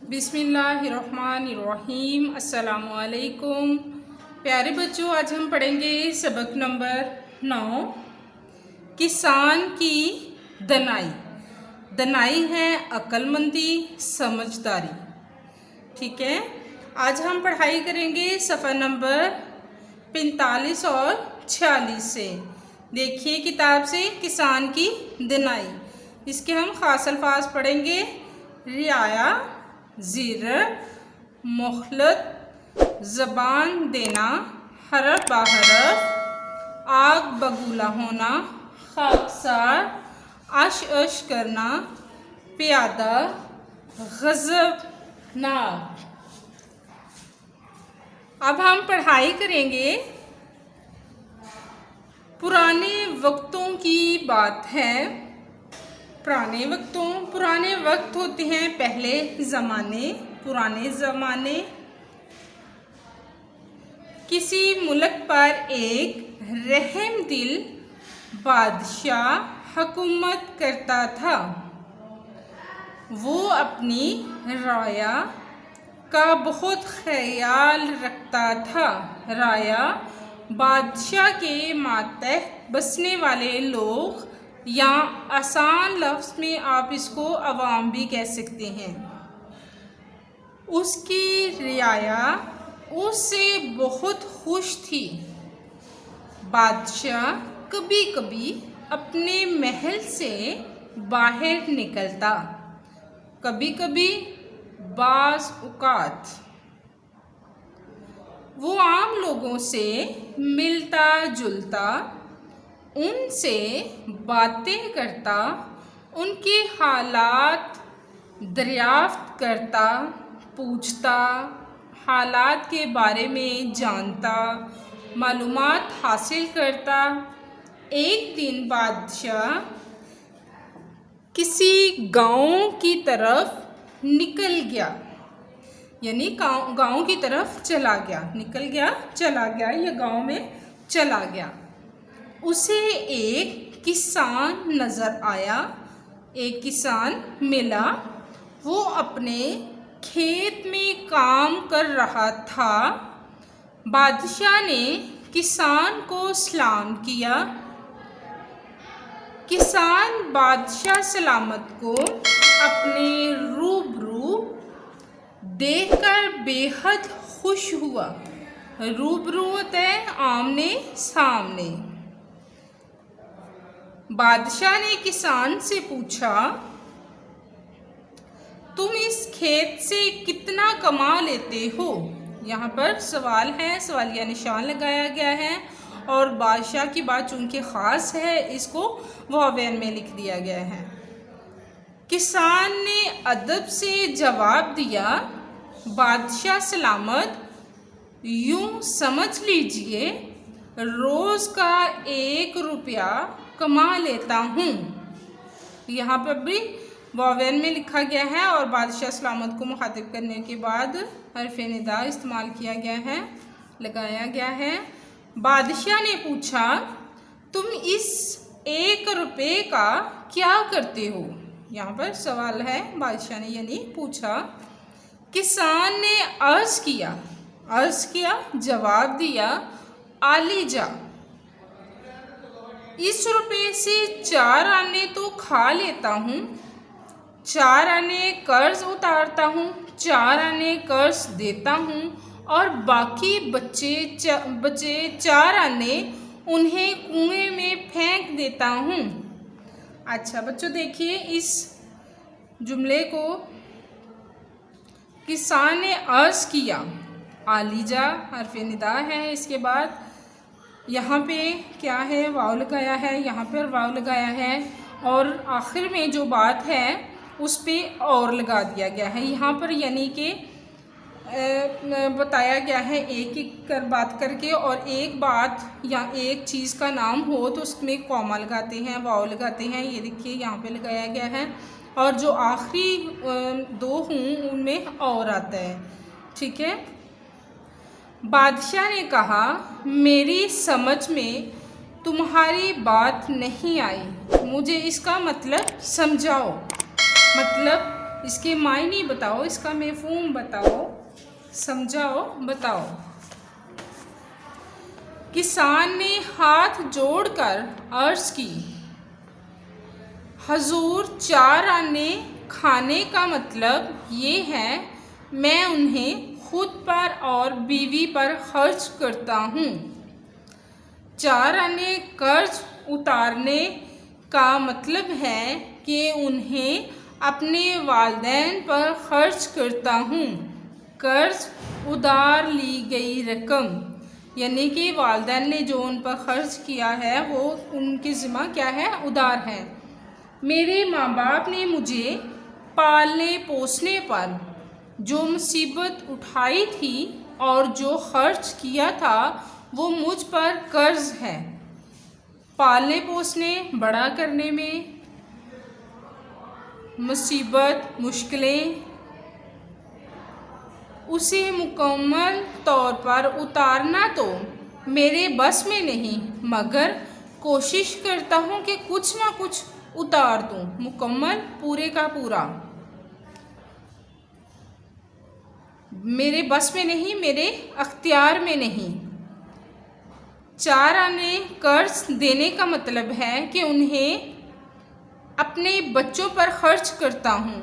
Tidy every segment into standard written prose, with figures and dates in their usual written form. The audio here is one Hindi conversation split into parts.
बिस्मिल्लाहिर्रहमानिर्रहीम। अस्सलामुअलैकुम प्यारे बच्चों, आज हम पढ़ेंगे सबक नंबर 9 किसान की दनाई। दनाई है अक्लमंदी, समझदारी। ठीक है, आज हम पढ़ाई करेंगे सफ़ा नंबर 45 और 46 से। देखिए किताब से किसान की दनाई। इसके हम ख़ास अल्फाज पढ़ेंगे। रियाया, ज़िर, मोहलत, ज़बान देना, हरफ बहरफ, आग बगूला होना, खाकसार, अश करना, प्यादा, गज़बनाक। अब हम पढ़ाई करेंगे। पुराने वक्तों की बात है। पुराने वक्त होते हैं पहले ज़माने, पुराने ज़माने। किसी मुल्क पर एक रहमदिल बादशाह हुकूमत करता था। वो अपनी राया का बहुत ख्याल रखता था। राया बादशाह के मातहत बसने वाले लोग, या आसान लफ्ज़ में आप इसको अवाम भी कह सकते हैं। उसकी रियाया उससे बहुत खुश थी। बादशाह कभी कभी अपने महल से बाहर निकलता, कभी कभी बाज़ औक़ात वो आम लोगों से मिलता जुलता, उनसे बातें करता, उनके हालात दरियाफ्त करता, पूछता, हालात के बारे में जानता, मालूमात हासिल करता। एक दिन बादशाह किसी गांव की तरफ निकल गया, यानी गांव की तरफ चला गया। निकल गया, चला गया, या गांव में चला गया। उसे एक किसान नज़र आया, एक किसान मिला। वो अपने खेत में काम कर रहा था। बादशाह ने किसान को सलाम किया। किसान बादशाह सलामत को अपने रूबरू देखकर बेहद खुश हुआ। रूबरू होता है आमने सामने। बादशाह ने किसान से पूछा, तुम इस खेत से कितना कमा लेते हो? यहाँ पर सवाल है, सवालिया निशान लगाया गया है, और बादशाह की बात चूँकि ख़ास है, इसको वावेन में लिख दिया गया है। किसान ने अदब से जवाब दिया, बादशाह सलामत, यूँ समझ लीजिए रोज़ का 1 रुपया कमा लेता हूँ। यहाँ पर भी वावेन में लिखा गया है, और बादशाह सलामत को मुखातिब करने के बाद हर्फ निदा इस्तेमाल किया गया है, लगाया गया है। बादशाह ने पूछा, तुम इस 1 रुपये का क्या करते हो? यहाँ पर सवाल है, बादशाह ने यानी पूछा। किसान ने अर्ज़ किया, जवाब दिया, आलीजा, इस रुपये से 4 आने तो खा लेता हूँ, 4 आने कर्ज उतारता हूँ, 4 आने कर्ज देता हूँ, और बाकी बचे 4 आने उन्हें कुएं में फेंक देता हूँ। अच्छा बच्चों, देखिए इस जुमले को किसान ने अर्ज़ किया, आलीजा हर्फ निदा है। इसके बाद यहाँ पे क्या है, वाव लगाया है, यहाँ पर वाव लगाया है, और आखिर में जो बात है उस पे और लगा दिया गया है। यहाँ पर यानी कि बताया गया है एक एक कर बात करके, और एक बात या एक चीज़ का नाम हो तो उसमें कॉमा लगाते हैं, वाव लगाते हैं। ये देखिए यहाँ पे लगाया गया है, और जो आखिरी 2 हूँ उनमें और आता है। ठीक है। बादशाह ने कहा, मेरी समझ में तुम्हारी बात नहीं आई, मुझे इसका मतलब समझाओ। मतलब इसके मायने बताओ, इसका मफ़हूम बताओ, समझाओ, बताओ। किसान ने हाथ जोड़कर अर्ज़ की, हजूर 4 आने खाने का मतलब ये है मैं उन्हें खुद पर और बीवी पर खर्च करता हूँ। 4 आने कर्ज उतारने का मतलब है कि उन्हें अपने वालिदैन पर खर्च करता हूँ। कर्ज उधार ली गई रकम, यानी कि वालिदैन ने जो उन पर खर्च किया है वो उनके ज़िम्मा क्या है, उधार है। मेरे माँ बाप ने मुझे पालने पोसने पर जो मुसीबत उठाई थी और जो खर्च किया था वो मुझ पर कर्ज है। पालने पोसने, बड़ा करने में, मुसीबत, मुश्किलें, उसे मुकम्मल तौर पर उतारना तो मेरे बस में नहीं, मगर कोशिश करता हूँ कि कुछ ना कुछ उतार दूँ। मुकम्मल, पूरे का पूरा। मेरे बस में नहीं, मेरे अख्तियार में नहीं। 4 आने कर्ज देने का मतलब है कि उन्हें अपने बच्चों पर खर्च करता हूँ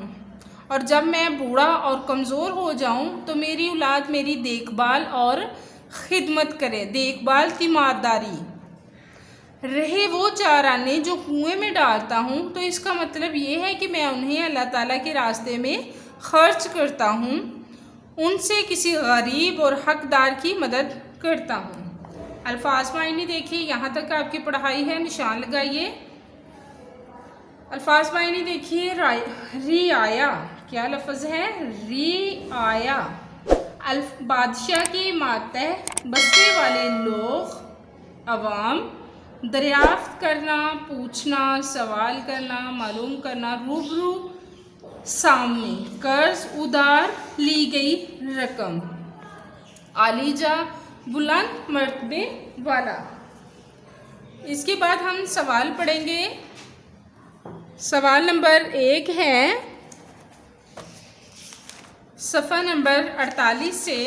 और जब मैं बूढ़ा और कमज़ोर हो जाऊँ तो मेरी औलाद मेरी देखभाल और खिदमत करे। देखभाल, तीमारदारी। रहे वो 4 आने जो कुएं में डालता हूँ तो इसका मतलब ये है कि मैं उन्हें अल्लाह ताला के रास्ते में खर्च करता हूँ, उनसे किसी गरीब और हकदार की मदद करता हूँ। अल्फाज मायने देखिए, यहाँ तक आपकी पढ़ाई है, निशान लगाइए। अल्फाज मायने देखिए, रियाया क्या लफ्ज़ है, रियाया। बादशाह के मातहत बसने वाले लोग, अवाम। दरियाफ्त करना, पूछना, सवाल करना, मालूम करना, रूबरू, सामने। कर्ज, उधार ली गई रकम। आलीजा, बुलंद मर्तबे वाला। इसके बाद हम सवाल पढ़ेंगे। सवाल नंबर 1 है सफ़ा नंबर 48 से।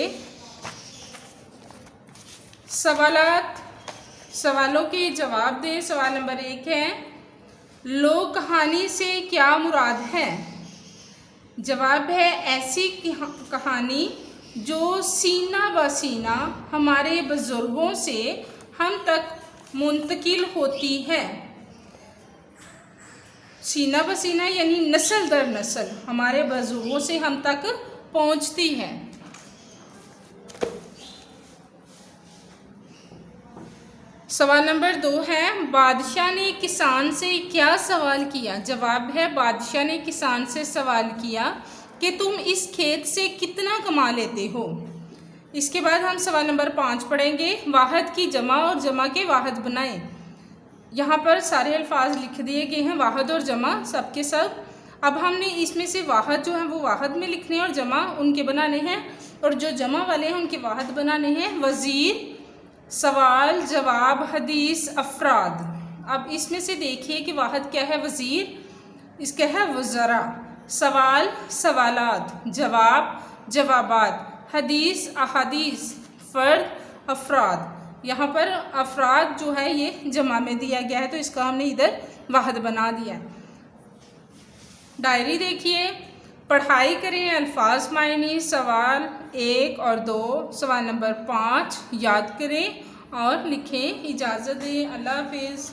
सवालों के जवाब दें। सवाल नंबर 1 है, लोक कहानी से क्या मुराद है? जवाब है, ऐसी कहानी जो सीना ब सीना हमारे बुज़ुर्गों से हम तक मुंतकिल होती है। सीना ब सीना यानी नस्ल दर नस्ल हमारे बुज़ुर्गों से हम तक पहुंचती है। सवाल नंबर 2 है, बादशाह ने किसान से क्या सवाल किया? जवाब है, बादशाह ने किसान से सवाल किया कि तुम इस खेत से कितना कमा लेते हो। इसके बाद हम सवाल नंबर 5 पढ़ेंगे। वाहद की जमा और जमा के वाहद बनाएं। यहाँ पर सारे अल्फाज लिख दिए गए हैं, वाहद और जमा सब के सब। अब हमने इसमें से वाहद जो है वो वाहद में लिखने और जमा उनके बनाने हैं, और जो जमा वाले हैं उनके वाहद बनाने हैं। वज़ीर, सवाल, जवाब, हदीस, अफराद। अब इसमें से देखिए कि वाहद क्या है, वज़ीर, इसका है वज़रा। सवाल, सवालात, जवाब, जवाबात, हदीस, अहादीस, फ़र्द, अफराद। यहाँ पर अफराद जो है ये जमा में दिया गया है तो इसका हमने इधर वाहद बना दिया। डायरी देखिए, पढ़ाई करें, अल्फाज मायने। सवाल 1 और 2, सवाल नंबर 5 याद करें और लिखें। इजाज़त दें, अल्लाह हाफिज़।